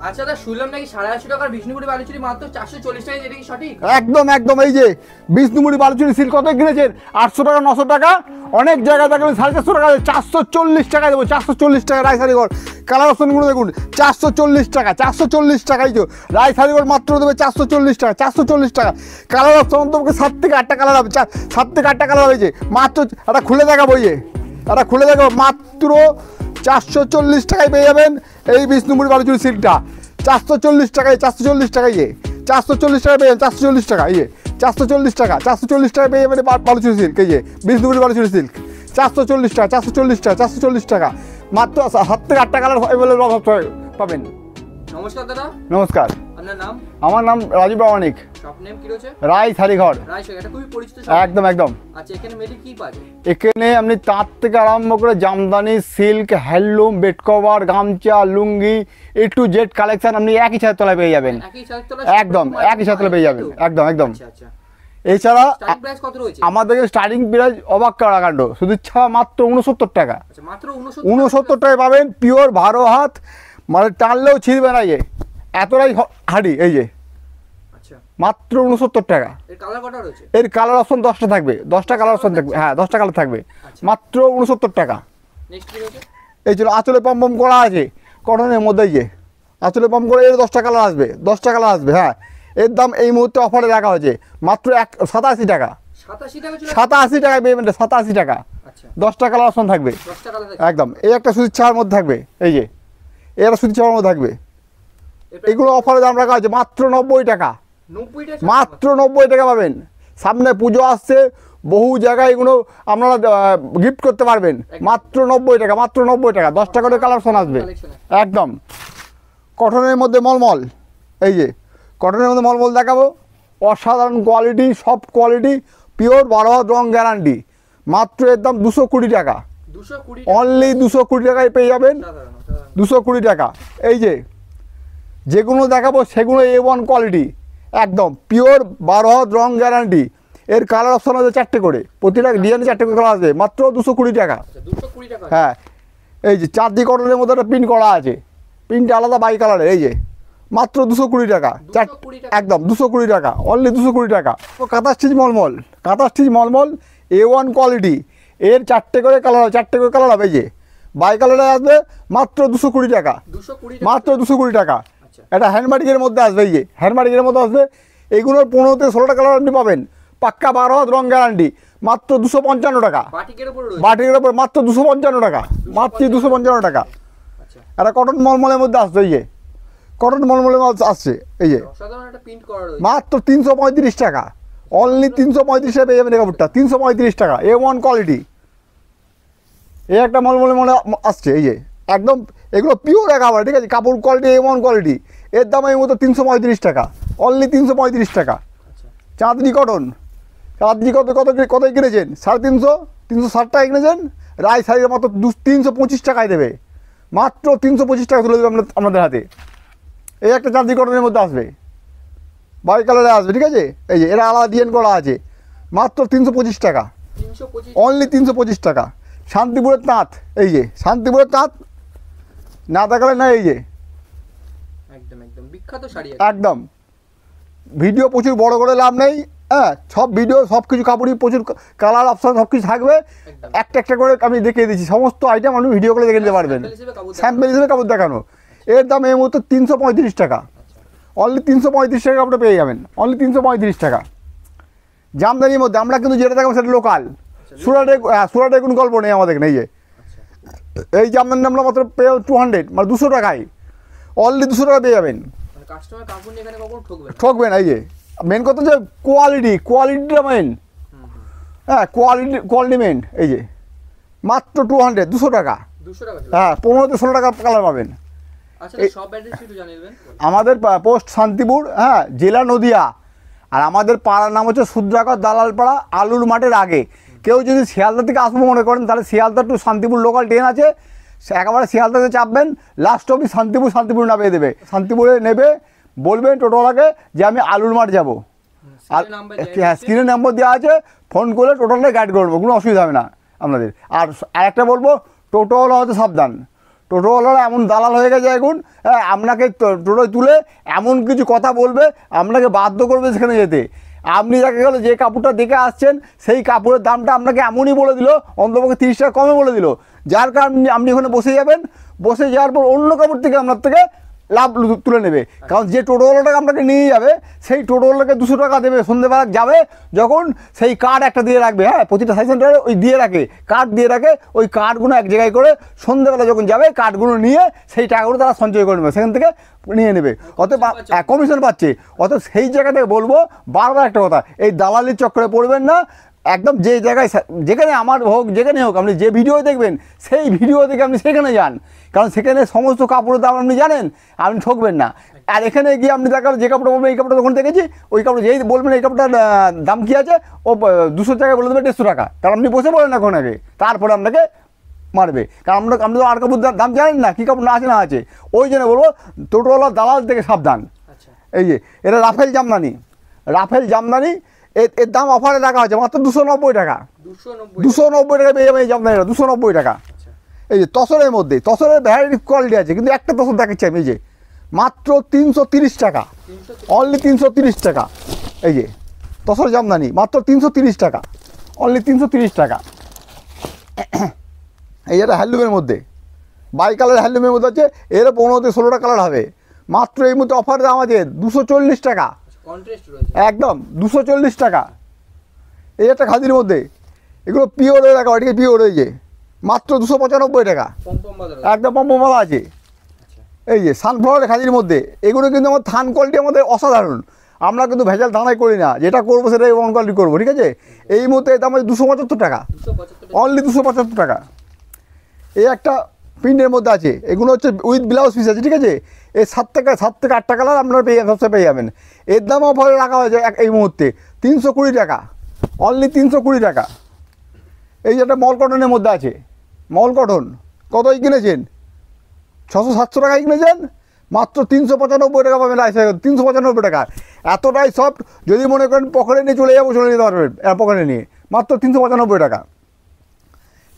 আচ্ছা দাদা, শুনলাম নাকি 850 টাকার বিষ্ণুপুরি বালুচুরি মাত্র 440 টাকায়, এটা কি সঠিক? একদম একদম। এই যে বিষ্ণুপুরি বালুচুরি সিল্ক কত কিনেছেন? 800 টাকা 900 টাকা, অনেক জায়গায় দেখবেন 450 টাকা, 440 টাকায় দেবো। 440 টাকা রায় শাড়িঘর। কালার অপশনগুলো দেখুন, 440 টাকা, 440 টাকাই তো রায় শাড়িঘর মাত্র দেবে 440 টাকা, 440 টাকা। কালার অপশন তোমাকে 7 থেকে 8টা কালার হবে, 7 থেকে 8টা কালার হয়েছে মাত্র। একটা খুলে দেখাবো, একটা খুলে দেখাবো, মাত্র 440 টাকায় পেয়ে যাবেন এই বিষ্ণুপুরি বালুচুরি সিল্কটা। 440 টাকায়, 440 টাকায় 440 টাকা পেয়ে যাবেন, 440 টাকা 440 টাকা, 440 টাকা পেয়ে যাবেন বালুচুরি সিল্ক। এই যে বিষ্ণুপুরি বালুচুরি সিল্ক 440 টাকা, 440 টাকা, 440 টাকা মাত্র। 7 থেকে 8টা কালার অ্যাভেলেবল পাবেন। নমস্কার দাদা। নমস্কার। আপনার নাম? আমার নাম রাজীব প্রামাণিক। শপ নেম কি রয়েছে? রায় শাড়িঘর। রায় শাড়ি, এটা খুবই পরিচিত শপ। একদম একদম। আচ্ছা, এখানে মেয়েদের কি পাওয়া যায়? এখানে আপনি তাঁত থেকে আরম্ভ করে Jamdani, silk, handloom, bed cover, গামছা, লুঙ্গি, A to Z কালেকশন আপনি একই ছাদের তলায় পেয়ে যাবেন। একদম একই ছাদের তলায় পেয়ে যাবেন, একদম একদম। আচ্ছা, এছাড়া স্টার্টিং প্রাইস কত রয়েছে? আমাদের স্টার্টিং প্রাইস অবাক করা কাণ্ড, শুধু মাত্র 69 টাকা। আচ্ছা, মাত্র 69 টাকায় পাবেন পিওর 12 হাত, মানে টানলেও ছিঁড়বে না, এতটাই হাঁড়ি। এই যে আচ্ছা, মাত্র 69 টাকা। এর কালার কত রয়েছে? এর কালার অপশন 10টা থাকবে, 10টা কালার অপশন থাকবে। হ্যাঁ, 10টা কালার থাকবে, মাত্র 69 টাকা। নেক্সট কি রয়েছে? এই জন্য আঁচলে পম করা আছে কটনের মধ্যে, আঁচলে পম করে এর 10টা কালার আসবে, 10টা কালার আসবে। হ্যাঁ, এর দাম এই মুহূর্তে অফারে রাখা হয়েছে মাত্র 87 টাকা। 87 টাকা? 87 টাকায় পেমেন্ট, 87 টাকা। আচ্ছা, 10টা কালার অপশন থাকবে, 10টা কালার থাকবে একদম। এই একটা সুতির ছাড়ার মধ্যে থাকবে, এই যে এরা সুতির ছাড়ার মধ্যে থাকবে। এগুলো অফারে দাম রাখা হয়েছে মাত্র 90 টাকা। 90 টাকা? মাত্র 90 টাকা পাবেন। সামনে পুজো আসছে, বহু জায়গায় এগুলো আপনারা গিফট করতে পারবেন। মাত্র 90 টাকা, মাত্র 90 টাকা। 10টা করে কালার অপশন আসবে, একদম। কটনের মধ্যে মলমল, এই যে কটনের মধ্যে মলমল দেখাবো, অসাধারণ কোয়ালিটি, সফট কোয়ালিটি, পিওর 12 হাত রং গ্যারান্টি। মাত্র এর দাম 220 টাকা, 220 অনলি 220 টাকায় পেয়ে যাবেন, 220 টাকা। এই যে যেগুলো দেখাবো সেগুলো A1 কোয়ালিটি, একদম পিওর 12 হাত রং গ্যারান্টি। এর কালার অপশন আছে 4টে করে, প্রতিটা ডিজাইনে 4টে করে কালার আছে, মাত্র 220 টাকা। 220 টাকা? হ্যাঁ, এই যে চাঁদনি কটনের মধ্যে একটা প্রিন্ট করা আছে, প্রিন্টটা আলাদা বাই কালারের। এই যে মাত্র 220 টাকা, একদম 220 টাকা, অনলি 220 টাকা। কাঁথা স্টিচ মলমল, কাঁথা স্টিচ মলমল A1 কোয়ালিটি। এর 4টে করে কালার হবে, 4টে করে কালার হবে। এই যে বাই কালারে আসবে মাত্র 220 টাকা, মাত্র 220 টাকা। এটা হ্যান্ডমার্কের মধ্যে আসবে, এই যে হ্যান্ডমার্কের মধ্যে আসবে। এইগুলোর 15 থেকে 16টা কালার আপনি পাবেন, পাক্কা 12 হাত রং গ্যারান্টি। মাত্র 255 টাকা, বাটিকের উপর মাত্র 255 টাকা, মাত্র 255 টাকা। এটা কটন মলমলের মধ্যে আসবে, এই যে কটন মলমলের মধ্যে আসছে। এই যে মাত্র 335 টাকা, অনলি 335 টাকা পেয়ে যাবেন এই কাপড়টা, 335 টাকা। A1 quality. এই একটা মলমলের মনে আসছে, এই যে একদম এগুলো পিওর কাপড়, ঠিক আছে, কাপড় কোয়ালিটি A1 কোয়ালিটি। এর দাম এই মতো 335 টাকা, অনলি 335 টাকা। চাঁদনি কটন, চাঁদনি কত কত কতই কিনেছেন? 350, 360 টাকায় কিনেছেন। রায় শাড়ির মাত্র 325 টাকায় দেবে, মাত্র 325 টাকা তুলে দেবে আপনাদের হাতে। এই একটা চাঁদনি কটনের মধ্যে আসবে, বাই কালারে আসবে, ঠিক আছে। এই যে এরা আলাদা ডিজাইন করা আছে, মাত্র 325 টাকা, অনলি 325 টাকা। শান্তিপুরের তাঁত, এই যে শান্তিপুরের তাঁত না দেখালে না। এই যে একদম একদম বিখ্যাত শাড়ি, একদম। ভিডিও প্রচুর বড় করে লাভ নেই, হ্যাঁ, সব ভিডিও সব কিছু কাপড়ই প্রচুর কালার অপশন সব কিছু থাকবে। একটা একটা করে আমি দেখিয়ে দিচ্ছি, সমস্ত আইটেম আপনি ভিডিও করে দেখে নিতে পারবেন, স্যাম্পল হিসেবে কাপড় দেখানো। এর দাম এই মুহূর্তে 335 টাকা, অনলি 335 টাকা কাপড়টা পেয়ে যাবেন, অনলি 335 টাকা। জামদানির মধ্যে আমরা কিন্তু যেটা দেখাবো সেটা লোকাল, সুরাটে কোনো গল্প নেই আমাদের। এই যে এই জামদানি আমরা মাত্র 200, মানে 200 টাকায়, অনলি 200 টাকা পেয়ে যাবেন, ঠকবেন। এই যে মেন কথা যে কোয়ালিটিটা মেন, হ্যাঁ, কোয়ালিটি মেন। এই যে মাত্র 200 টাকা, হ্যাঁ, 15 থেকে 16 টাকা কালার পাবেন। আমাদের পোস্ট শান্তিপুর, হ্যাঁ, জেলা নদিয়া। আর আমাদের পাড়ার নাম হচ্ছে সুদ্রাকর দালালপাড়া, আলুর মাঠের আগে। কেউ যদি শিয়ালদা থেকে আসবো মনে করেন, তাহলে Sealdah to Shantipur local train আছে, একেবারে শিয়ালদাতে চাপবেন, লাস্ট অবধি শান্তিপুর নামিয়ে দেবে। শান্তিপুরে নেবে, বলবেন টোটোওয়ালাকে যে আমি আলুর মাঠ যাবো, হ্যাঁ, স্ক্রিনে নাম্বার দেওয়া আছে, ফোন করলে টোটোওয়ালা গাইড করবো, কোনো অসুবিধা হবে না আপনাদের। আর একটা বলবো, টোটোওয়ালা হয়তো সাবধান, টোটোওয়ালারা এমন দালাল হয়ে গেছে এখন, হ্যাঁ, আপনাকে টোটোয় তুলে এমন কিছু কথা বলবে, আপনাকে বাধ্য করবে সেখানে যেতে। আপনি যাকে গেলো যে কাপড়টা দেখে আসছেন সেই কাপড়ের দামটা আপনাকে এমনই বলে দিল, অন্তপক্ষে 30 টাকা কমে বলে দিল, যার কারণে আপনি ওখানে বসে যাবেন। বসে যাওয়ার পর অন্য কাপড় থেকে আপনার থেকে লাভ তুলে নেবে। কারণ যে টোটোওয়ালাটাকে আপনাকে নিয়ে যাবে সেই টোটোওয়ালাকে 200 টাকা দেবে, সন্ধ্যেবেলা যাবে যখন সেই কার্ড একটা দিয়ে রাখবে, হ্যাঁ, প্রতিটা সাইজ সেন্টারে ওই দিয়ে রাখে, কার্ড দিয়ে রাখে, ওই কার্ডগুলো এক জায়গায় করে সন্ধ্যেবেলা যখন যাবে কার্ডগুলো নিয়ে সেই টাকাগুলো তারা সঞ্চয় করে নেবে, সেখান থেকে নিয়ে নেবে, অতএব কমিশন পাচ্ছে। অতএব সেই জায়গা থেকে বলবো বারবার একটা কথা, এই দালালির চক্করে পড়বেন না। একদম যে জায়গায় যেখানে আমার হোক, যেখানে হোক, আপনি যে ভিডিও দেখবেন সেই ভিডিও দেখে আপনি সেখানে যান, কারণ সেখানে সমস্ত কাপড়ের দাম আপনি জানেন, আপনি ঠকবেন না। আর এখানে গিয়ে আপনি দেখাবেন যে কাপড়টা বলবেন এই কাপড়টা তখন দেখেছি, ওই কাপড় যেই বলবেন এই কাপড়টার দাম কী আছে, ও 200 টাকায় বলে দেবে 150 টাকা, কারণ আপনি বসে পড়েন এখন আগে, তারপরে আপনাকে মারবে। কারণ আপনি তো আর কাপড় দাম জানেন না, কী কাপড় না আছে না আছে। ওই জন্য বলবো টোটোওয়ালা দালাল থেকে সাবধান। এই যে এটা রাফেল জামদানি, রাফেল জামদানি, এর দাম অফারে রাখা হয়েছে মাত্র 290 টাকা। 290 টাকা পেয়ে যাবেন এই জামদানিটা, 290 টাকা। এই যে তসরের মধ্যে, তসরের ভ্যারাইটি কোয়ালিটি আছে, কিন্তু একটা তসর দেখাচ্ছি আমি, এই যে মাত্র 330 টাকা, অনলি 330 টাকা। এই যে তসর জামদানি মাত্র 330 টাকা, অনলি 330 টাকা। এই যেটা হ্যান্ডলুমের মধ্যে, বাই কালার হ্যান্ডলুমের মধ্যে আছে, এর 15 থেকে 16টা কালার হবে। মাত্র এই মধ্যে অফার দাম আছে 240 টাকা, একদম 240 টাকা। এই একটা খাদির মধ্যে, এগুলো পিওর হয়ে রাখা, এটিকে পিওর হয়েছে, মাত্র 295 টাকা, একদম পম্পমালা আছে। এই যে সানফ্লাওয়ারের খাদির মধ্যে, এগুলো কিন্তু আমার থান কোয়ালিটি আমাদের অসাধারণ, আমরা কিন্তু ভেজাল ধানাই করি না, যেটা করবো সেটাই ওয়ান কোয়ালিটি করবো, ঠিক আছে। এই মুহূর্তে দাম আছে 275 টাকা, অনলি 275 টাকা। এই একটা প্রিন্টের মধ্যে আছে, এগুলো হচ্ছে উইথ ব্লাউজ পিস আছে, ঠিক আছে। এই 7 থেকে 8টা কালার আপনারা সবসময় পেয়ে যাবেন। এর দাম অফারে রাখা হয়েছে এই মুহূর্তে 320 টাকা, অনলি 320 টাকা। এই যে একটা মল কটনের মধ্যে আছে, মল কটন কতই কিনেছেন, 600-700 টাকায় কিনেছেন, মাত্র 395 টাকা পাবেন, 395 টাকা। এতটাই সফট, যদি মনে করেন পকেটে নিয়ে চলে যাবো, চলে যেতে পারবেন পকেটে নিয়ে, মাত্র 395 টাকা।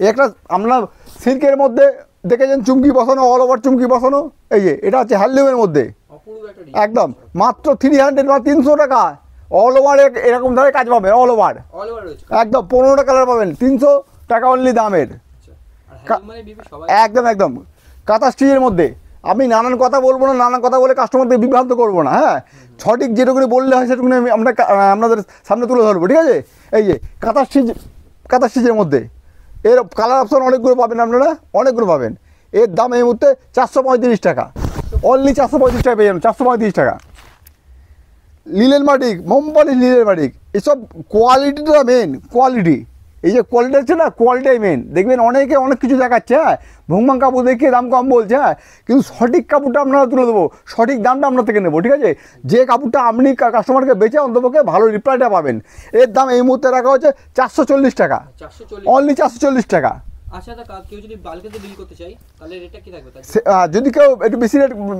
একটা আমরা সিল্কের মধ্যে দেখেছেন চুমকি বসানো, অল ওভার চুমকি বসানো। এই যে এটা হচ্ছে হ্যান্ডলুমের মধ্যে, একদম মাত্র 300 বা 300 টাকা, অল ওভার এরকম ধরনের কাজ পাবেন, অল ওভার একদম 15টা কালার পাবেন, 300 টাকা অনলি দামের, একদম একদম কাঁথা স্টিচের মধ্যে। আমি নানান কথা বলবো না, নানান কথা বলে কাস্টমারদের বিভ্রান্ত করবো না, হ্যাঁ, সঠিক যেটুকুনি বললে হয় সেটুকুনি আমরা আপনাদের সামনে তুলে ধরবো, ঠিক আছে। এই যে কাঁথা স্টিচের মধ্যে এর কালার অপশন অনেকগুলো পাবেন, আপনারা অনেকগুলো পাবেন। এর দাম এই মুহূর্তে 435 টাকা, অনলি 435 টাকা পেয়ে যাবেন, 435 টাকা। লিলেন মাটিক, মোমপালি লিলেন মাটিক, এসব কোয়ালিটিটা মেন, কোয়ালিটি। এই যে কোয়ালিটি আছে না, কোয়ালিটাই মেন। দেখবেন অনেকে অনেক কিছু দেখাচ্ছে, হ্যাঁ, ভুংভাং কাপড় দেখিয়ে দাম কম বলছে, হ্যাঁ, কিন্তু সঠিক কাপড়টা আপনারা তুলে দেবো, সঠিক দামটা আপনার থেকে নেবো, ঠিক আছে। যে কাপড়টা আপনি কাস্টমারকে বেচে অন্তপক্ষে ভালো রিপ্লাইটা পাবেন। এর দাম এই মুহূর্তে রাখা হচ্ছে 440 টাকা, অনলি 440 টাকা। আচ্ছা দাদা, কেউ যদি বাল্কেতে বিল করতে চাই তাহলে রেটটা কি থাকবে? যদি কেউ একটু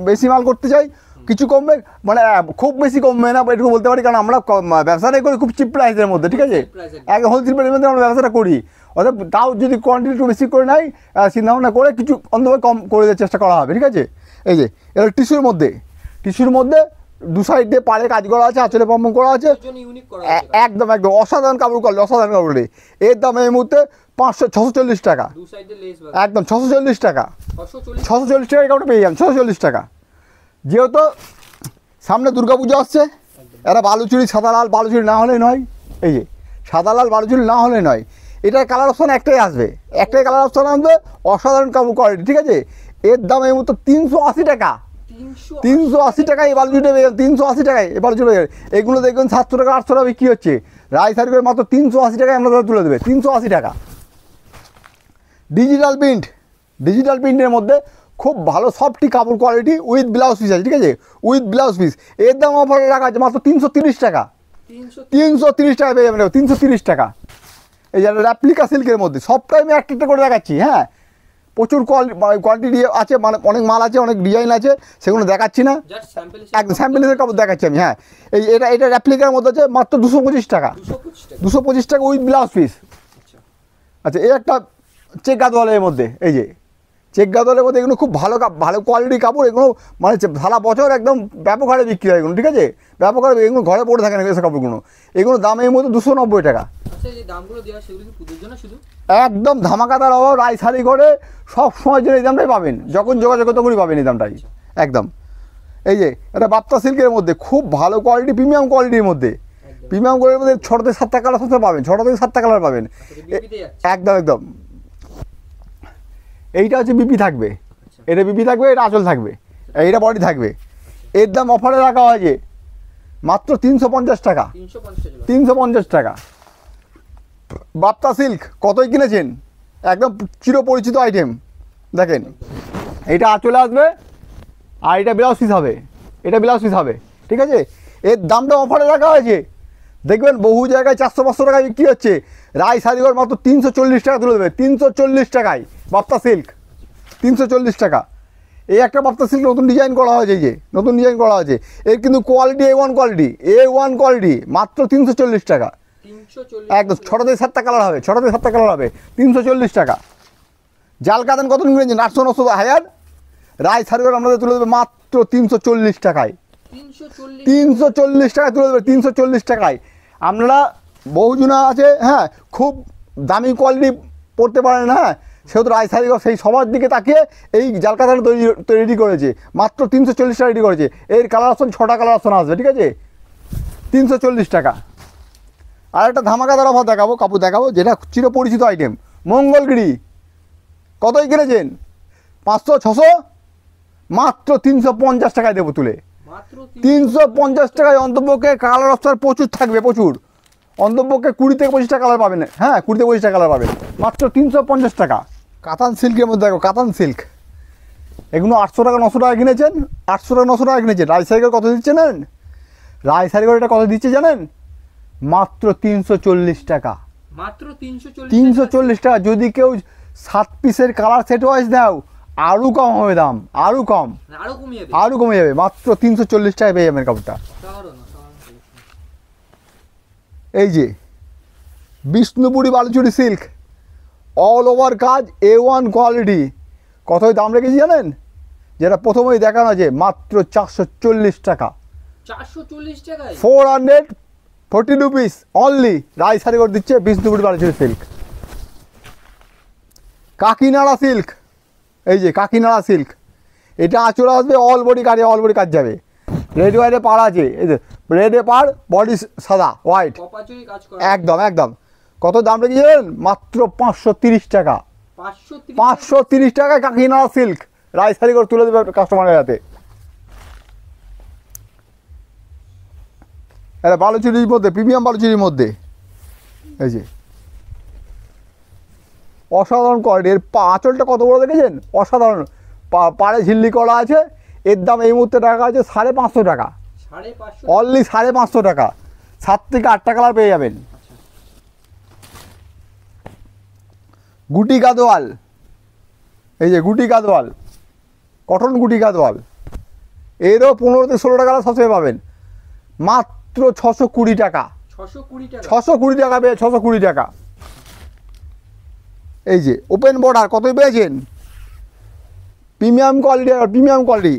বেশি মাল করতে চাই, কিছু কমবে, মানে খুব বেশি কমবে না এটুকু বলতে পারি, কারণ আমরা ব্যবসাটাই করি খুব চিপ প্রাইসের মধ্যে, ঠিক আছে, একদম হোলসেল প্রাইসের মধ্যে আমরা ব্যবসাটা করি। অর্থাৎ তাও যদি কোয়ান্টিটি একটু বেশি করে নেয়, চিন্তাভাবনা করে কিছু অন্তত কম করে দেওয়ার চেষ্টা করা হবে, ঠিক আছে। এই যে এটা টিস্যুর মধ্যে, টিস্যুর মধ্যে দু সাইডে পাড়ে কাজ করা আছে, আঁচলে পম্প করা আছে, একদম একদম অসাধারণ কাপড় করলে, অসাধারণ কাপড়। এর দাম এই মুহূর্তে 640 টাকা, একদম 640 টাকা, 640 টাকা এই কাপড়টা পেয়ে যান, 640 টাকা। যেহেতু সামনে দুর্গাপুজো আসছে, এরা বালুচুরি, সাদা লাল বালুচুরি না হলে নয়। এই যে সাদা লাল বালুচুরি না হলে নয়, এটার কালার অপশান একটাই আসবে, একটাই কালার অপশান আসবে, অসাধারণ কাপড় কোয়ালিটি, ঠিক আছে। এর দাম এই মুহূর্তে 380 টাকা, 380 টাকায় এই বালুচুরিটা পেয়ে যান, 380 টাকায় এই বালুচুরি। এগুলো দেখবেন 700 টাকা 800 টাকা বিক্রি হচ্ছে, রায় সার্ভিসের মাত্র 380 টাকায় আমরা তুলে দেবে, 380 টাকা। ডিজিটাল প্রিন্ট, ডিজিটাল প্রিন্টের মধ্যে খুব ভালো সফটি কাপড় কোয়ালিটি উইথ ব্লাউজ পিস আছে, ঠিক আছে, উইথ ব্লাউজ পিস। এর দাম অফারে রাখা আছে মাত্র 330 টাকা, 330 টাকা পেয়ে যাবেন, 330 টাকা। এই যে রেপ্লিকা সিল্কের মধ্যে সবটাই আমি একটা করে দেখাচ্ছি, হ্যাঁ, প্রচুর কোয়ালিটি আছে, মানে অনেক মাল আছে, অনেক ডিজাইন আছে, সেগুলো দেখাচ্ছি না, একদম স্যাম্পেলের কাপড় দেখাচ্ছি আমি, হ্যাঁ। এই এটা রেপ্লিকার মধ্যে আছে মাত্র 225 টাকা, 225 টাকা উইথ ব্লাউজ পিস। আচ্ছা, এই একটা চেক গাদওয়ালের মধ্যে, এই যে চেক গাদলের মধ্যে এগুলো খুব ভালো ভালো কোয়ালিটির কাপড়, এগুলো মানে সারা বছর একদম ব্যাপক হারে বিক্রি হয় এগুলো, ঠিক আছে, ব্যাপক হারে এগুলো ঘরে পড়ে থাকে না এসব কাপড়গুলো। এগুলো দাম এই মধ্যে 290 টাকা। আচ্ছা, এই দামগুলো দেওয়া সেগুলো কি পুজোর জন্য শুধু? একদম ধামাকাদার অভাব, রায় শাড়ি করে সব সময়ের জন্য এই দামটাই পাবেন, যখন যোগাযোগ তখনই পাবেন এই দামটাই একদম। এই যে এটা বাপ্তা সিল্কের মধ্যে খুব ভালো কোয়ালিটি, প্রিমিয়াম কোয়ালিটির মধ্যে, প্রিমিয়াম কোয়ালিটির মধ্যে 6 থেকে 7টা কালার সাথে পাবেন, 6 থেকে 7টা কালার পাবেন একদম একদম। এইটা হচ্ছে বিপি থাকবে, এটা বিপি থাকবে, এটা আঁচল থাকবে, এইটা বডি থাকবে। এর দাম অফারে রাখা হয়েছে মাত্র 350 টাকা, 350 টাকা। বাপ্তা সিল্ক কতই কিনেছেন, একদম চিরপরিচিত আইটেম। দেখেন এইটা আঁচলে আসবে আর এটা ব্লাউজ পিস হবে, এটা ব্লাউজ পিস হবে, ঠিক আছে। এর দামটা অফারে রাখা হয়েছে, দেখবেন বহু জায়গায় 400-500 টাকায় বিক্রি হচ্ছে, রায় শাড়িঘর মাত্র 340 টাকা তুলে দেবে, 340 টাকায় বাপ্তা সিল্ক, 340 টাকা। এই একটা বাপ্তা সিল্ক নতুন ডিজাইন করা হয়েছে, এই যে নতুন ডিজাইন করা হয়েছে, এর কিন্তু quality A1 quality, A1 quality, মাত্র 340 টাকা একদম। 6 থেকে 7টা কালার হবে, 6 থেকে 7টা কালার হবে, 340 টাকা। জাল কাতান কত কিনেছেন, 800-900 রায় শাড়িঘর আমাদের তুলে দেবে মাত্র 340 টাকায়, 340 টাকায় তুলে দেবে, 340 টাকায়। আপনারা বহুজনা আছে, হ্যাঁ, খুব দামি কোয়ালিটি পড়তে পারেন, হ্যাঁ, সেহেতু রায় শাড়িঘর সেই সবার দিকে তাকিয়ে এই জাল কাতান রেডি করেছে, মাত্র 340 টাকা রেডি করেছে। এর কালার অপশন 6টা কালার অপশন আসবে, ঠিক আছে, 340 টাকা। আর একটা ধামাকাদার অফার দেখাবো, কাপড় দেখাবো যেটা চিরপরিচিত আইটেম, মঙ্গলগিরি। কতই কিনেছেন, 500-600, মাত্র 350 টাকায় দেবো তুলে, 350 টাকায়। অন্তপক্ষে কালার অপশন প্রচুর থাকবে, প্রচুর, অন্তপক্ষে 20 থেকে 25টা কালার পাবেন, হ্যাঁ, 20 থেকে 25টা কালার পাবেন, মাত্র 350 টাকা। কাতান সিল্কের মধ্যে দেখো, কাতান সিল্ক এগুলো 800 টাকা 900 টাকা কিনেছেন, 800 টাকা 900 টাকা কিনেছেন। রায় শাড়িঘর কত দিচ্ছে জানেন, রায় শাড়িঘর এটা কত দিচ্ছে জানেন, মাত্র 340 টাকা, মাত্র 340 টাকা। যদি কেউ 7 পিসের কালার সেট ওয়াইজ দাও আরও কম হবে দাম, আরও কম, আরও কমে যাবে, মাত্র 340 টাকায় পেয়ে যাবেন কাপড়টা। এই যে Bishnupuri Baluchari silk, all over কাজ, A1 কোয়ালিটি। কতই দাম রেখেছি জানেন, যেটা প্রথমেই দেখানো আছে, মাত্র 440 টাকা, 440 রুপিস অনলি। রায় শাড়িঘর দিচ্ছে বিষ্ণুপুরি বালুচুরি সিল্ক। কাকিনাড়া সিল্ক, এই যে কাকিনাড়া সিল্ক, এটা আঁচড় আসবে, অল বডি কাজে, অল বডি কাজ যাবে, রেড হোয়াইটে পাড় আছে, এই যে রেডে পাড়, বডি সাদা হোয়াইট, একদম একদম। কত দাম রেখেছিলেন, মাত্র 530 টাকা, 530 টাকায় কাকিনাড়া সিল্ক রায় শাড়িঘর তুলে দেবে কাস্টমারের হাতে। এটা বালুচুরির মধ্যে, প্রিমিয়াম বালুচুরির মধ্যে, এই যে অসাধারণ কোয়ালিটি। এর আঁচলটা কত বড় দেখেছেন, অসাধারণ, পাড়ে ঝিল্লি করা আছে। এর দাম এই মুহূর্তে টাকা আছে 550 টাকা, অনলি 550 টাকা। 7 থেকে 8টা কালার পেয়ে যাবেন। গুটি গাদোয়াল, এই যে গুটি গাদোয়াল, কটন গুটি গাদোয়াল, এরও 15 থেকে 16টা কালার সবসময় পাবেন, মাত্র 620 টাকা, 620 টাকা পেয়ে, 620 টাকা। এই যে ওপেন বর্ডার, কতই পেয়েছেন, প্রিমিয়াম কোয়ালিটি, প্রিমিয়াম কোয়ালিটি,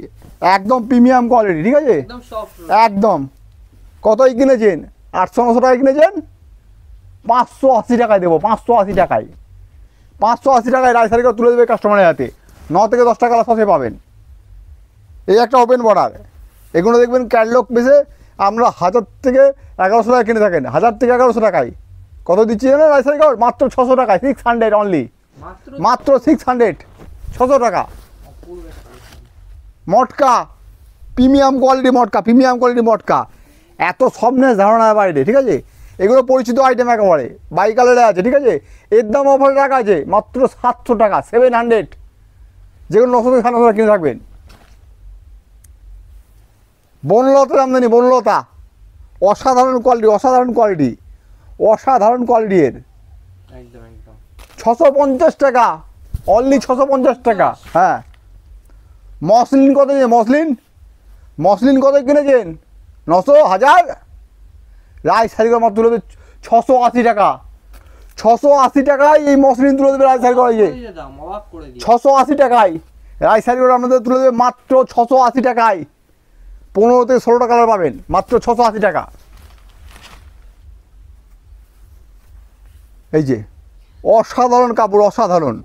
একদম প্রিমিয়াম কোয়ালিটি, ঠিক আছে, একদম। কতই কিনেছেন, 800-900 টাকায় কিনেছেন, 580 টাকায় দেবো, 580 টাকায়, 580 টাকায় রায় শাড়িঘর তুলে দেবে কাস্টমারের হাতে। 9 থেকে 10টা কালার সসে পাবেন। এই একটা ওপেন বর্ডার, এগুলো দেখবেন ক্যাটলগ বেসে আমরা 1000 থেকে 1100 টাকা কিনে থাকেন, 1000 থেকে 1100 টাকায়। কত দিচ্ছি জানেন রায় শাড়িঘর, মাত্র 600 টাকায়, 600 অনলি, মাত্র 600, 600 টাকা। মটকা, প্রিমিয়াম কোয়ালিটি মটকা, প্রিমিয়াম কোয়ালিটি মটকা, এত সফটনেস ধারণার বাইরে, ঠিক আছে। এগুলো পরিচিত আইটেম একেবারে, বাই কালারে আছে, ঠিক আছে। এর দাম অফারে রাখা আছে মাত্র 700 টাকা, 700, যেগুলো 900 থেকে 900 টাকা কিনে থাকবেন। বনলতার আমদানি, বনলতা, অসাধারণ কোয়ালিটি, অসাধারণ কোয়ালিটি, অসাধারণ কোয়ালিটি। এর 650 টাকা, অনলি 650 টাকা, হ্যাঁ। মসলিন কত, মসলিন, মসলিন কত কিনেছেন, 900, 1000, রায় শাড়িঘর মাত্র তুলে 680 টাকা, 680 টাকায় এই মসলিন তুলে দেবে রাজশাহী করে। এই যে দাম অবাক করে দিই। 680 টাকায় রাজশাহী করে আপনাদের তুলে দেবে মাত্র 680 টাকায়। 15 থেকে 16টা কালার পাবেন মাত্র 680 টাকা। এই যে অসাধারণ কাপড়, অসাধারণ।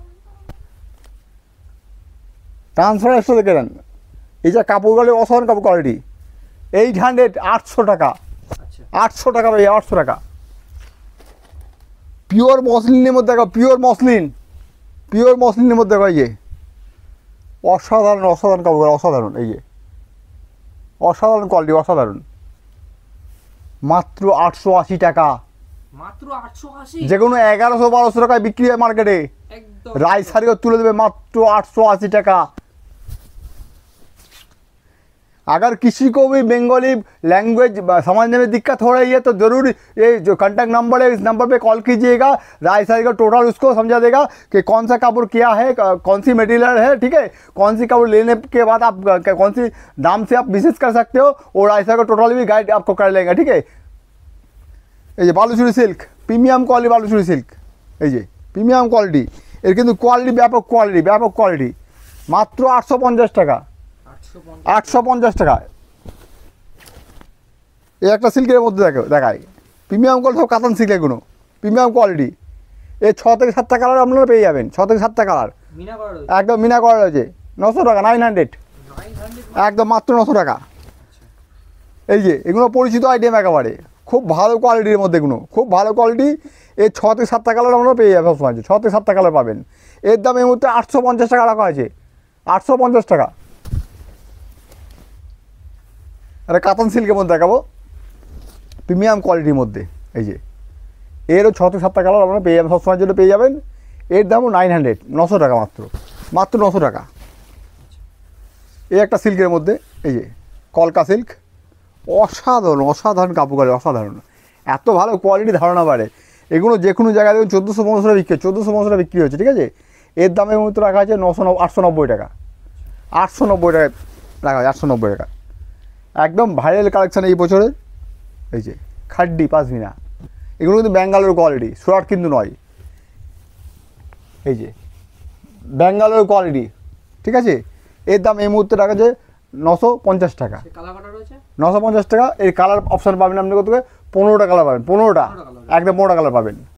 ট্রান্সফার এক্সট্রা দেখে নেন, এই যে কাপড়গুলো অসাধারণ কাপড় কোয়ালিটি। 800, 800 টাকা, আচ্ছা 800 টাকা ভাই, 800 টাকা। পিওর মসলিনের মধ্যে দেখো, পিওর মসলিন, পিওর মসলিনের মধ্যে দেখো, এই যে অসাধারণ, অসাধারণ কাপড়, অসাধারণ। এই যে অসাধারণ কোয়ালিটি, অসাধারণ। মাত্র 880 টাকা। মাত্র 880। যে কোনো 1100-1200 টাকায় বিক্রি হয় মার্কেটে, একদম রাজশাহীও তুলে देवे मात्र 880 टका। अगर किसी को भी बंगाली लैंग्वेज समझने में दिक्कत हो रही है तो ज़रूर ये जो कॉन्टैक्ट नंबर है इस नंबर पे कॉल कीजिएगा। राजशाही का टोटल उसको समझा देगा कि कौन सा कपड़ क्या है, कौन सी मटेरियल है, ठीक है, कौन सी कपड़ लेने के बाद आप कौन सी दाम से आप विजिट कर सकते हो, और राजशाही का टोटल भी गाइड आपको कर लेंगे, ठीक है। এই যে Baluchari silk, premium quality Baluchari silk, এই যে প্রিমিয়াম কোয়ালিটি। এর কিন্তু কোয়ালিটি ব্যাপক কোয়ালিটি, ব্যাপক কোয়ালিটি। মাত্র 850 টাকা, 850 টাকা। এই একটা সিল্কের মধ্যে দেখায় প্রিমিয়াম কোয়ালিটি, সব কাতান সিল্ক, এগুলো প্রিমিয়াম কোয়ালিটি। এই 6 থেকে 7টা কালার আপনারা পেয়ে যাবেন, 6 থেকে 7টা কালার মিনা করা রয়েছে। একদম মিনা করা রয়েছে। 900 টাকা, 900, 900 একদম মাত্র 900 টাকা। এই যে এগুলো পরিচিত আইটেম একেবারে, খুব ভালো কোয়ালিটির মধ্যে, এগুলো খুব ভালো কোয়ালিটি। এই 6 থেকে 7টা কালার আমরা পেয়ে যাবেন সবসময়, 6 থেকে 7টা কালার পাবেন। এর দাম এই মুহূর্তে 850 টাকা রাখা হয়েছে, 850 টাকা। আরে কাতান সিল্কের মধ্যে দেখাবো, প্রিমিয়াম কোয়ালিটির মধ্যে। এই যে এরও 6 থেকে 7টা কালার আপনারা পেয়ে যাবেন, সবসময়ের জন্য পেয়ে যাবেন। এর দামও 900, 900 টাকা মাত্র, মাত্র 900 টাকা। এই একটা সিল্কের মধ্যে, এই যে কলকা সিল্ক, অসাধারণ, অসাধারণ কাপড়, অসাধারণ। এত ভালো কোয়ালিটি ধারণা বাড়ে। এগুলো যে কোনো জায়গায় দেখুন 1400-1500 টাকা বিক্রি, 1400-1500 টাকা বিক্রি হচ্ছে, ঠিক আছে। এর দামের মধ্যে রাখা আছে 890 টাকা, 890 টাকা রাখা আছে, 890 টাকা। একদম ভাইরাল কালেকশান এই বছরের। এই যে খাড্ডি পাশমিনা, এগুলো কিন্তু ব্যাঙ্গালোর কোয়ালিটি, সুরাট কিন্তু নয়। এই যে ব্যাঙ্গালোর কোয়ালিটি, ঠিক আছে। এর দাম এই মুহূর্তে রাখা আছে 950 টাকা, 950 টাকা। এর কালার অপশান পাবেন আপনি কত, 15টা কালার পাবেন, 15টা, একদম 15টা কালার পাবেন।